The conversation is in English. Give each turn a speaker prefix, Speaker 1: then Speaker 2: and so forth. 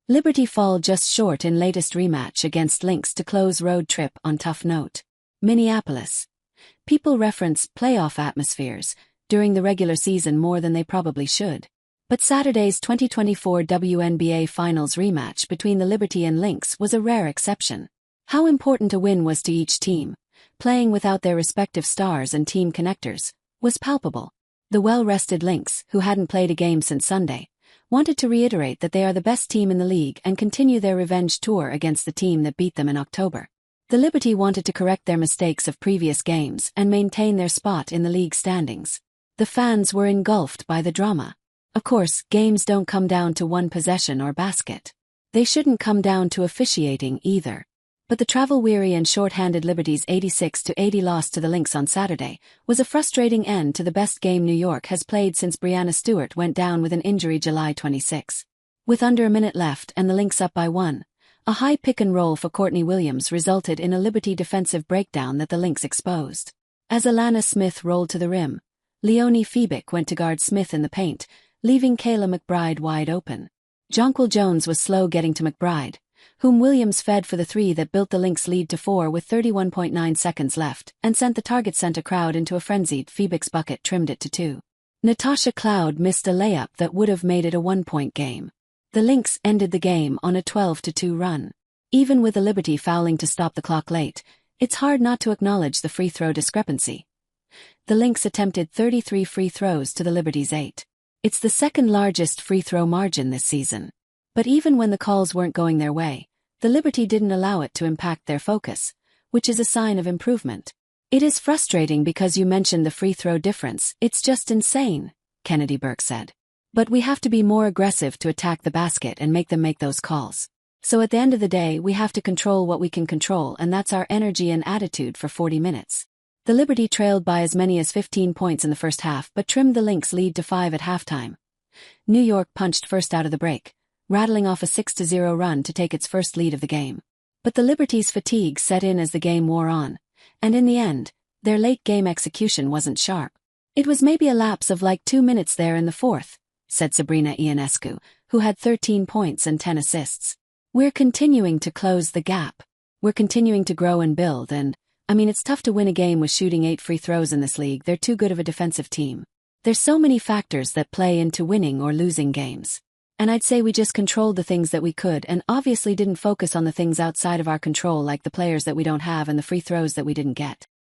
Speaker 1: Liberty fall just short in latest rematch against Lynx to close road trip on tough note. Minneapolis. People reference playoff atmospheres during the regular season more than they probably should. But Saturday's 2024 WNBA Finals rematch between the Liberty and Lynx was a rare exception. How important a win was to each team, playing without their respective stars and team connectors, was palpable. The well-rested Lynx, who hadn't played a game since Sunday, wanted to reiterate that they are the best team in the league and continue their revenge tour against the team that beat them in October. The Liberty wanted to correct their mistakes of previous games and maintain their spot in the league standings. The fans were engulfed by the drama. Of course, games don't come down to one possession or basket. They shouldn't come down to officiating either. But the travel-weary and short-handed Liberty's 86-80 loss to the Lynx on Saturday was a frustrating end to the best game New York has played since Breanna Stewart went down with an injury July 26. With under a minute left and the Lynx up by 1, a high pick-and-roll for Courtney Williams resulted in a Liberty defensive breakdown that the Lynx exposed. As Alana Smith rolled to the rim, Leonie Febick went to guard Smith in the paint, leaving Kayla McBride wide open. Jonquil Jones was slow getting to McBride, whom Williams fed for the three that built the Lynx lead to 4 with 31.9 seconds left and sent the Target Center crowd into a frenzy. Febick's bucket trimmed it to 2. Natasha Cloud missed a layup that would have made it a 1-point game. The Lynx ended the game on a 12-2 run. Even with the Liberty fouling to stop the clock late, it's hard not to acknowledge the free throw discrepancy. The Lynx attempted 33 free throws to the Liberty's 8. It's the second largest free throw margin this season. But even when the calls weren't going their way, the Liberty didn't allow it to impact their focus, which is a sign of improvement. "It is frustrating because you mentioned the free throw difference. It's just insane," Kennedy Burke said. "But we have to be more aggressive to attack the basket and make them make those calls. So at the end of the day, we have to control what we can control, and that's our energy and attitude for 40 minutes. The Liberty trailed by as many as 15 points in the first half but trimmed the Lynx lead to 5 at halftime. New York punched first out of the break, rattling off a 6-0 run to take its first lead of the game. But the Liberty's fatigue set in as the game wore on, and in the end, their late-game execution wasn't sharp. "It was maybe a lapse of like 2 minutes there in the fourth," said Sabrina Ionescu, who had 13 points and 10 assists. "We're continuing to close the gap. We're continuing to grow and build, and, it's tough to win a game with shooting 8 free throws in this league. They're too good of a defensive team. There's so many factors that play into winning or losing games. And I'd say we just controlled the things that we could and obviously didn't focus on the things outside of our control, like the players that we don't have and the free throws that we didn't get."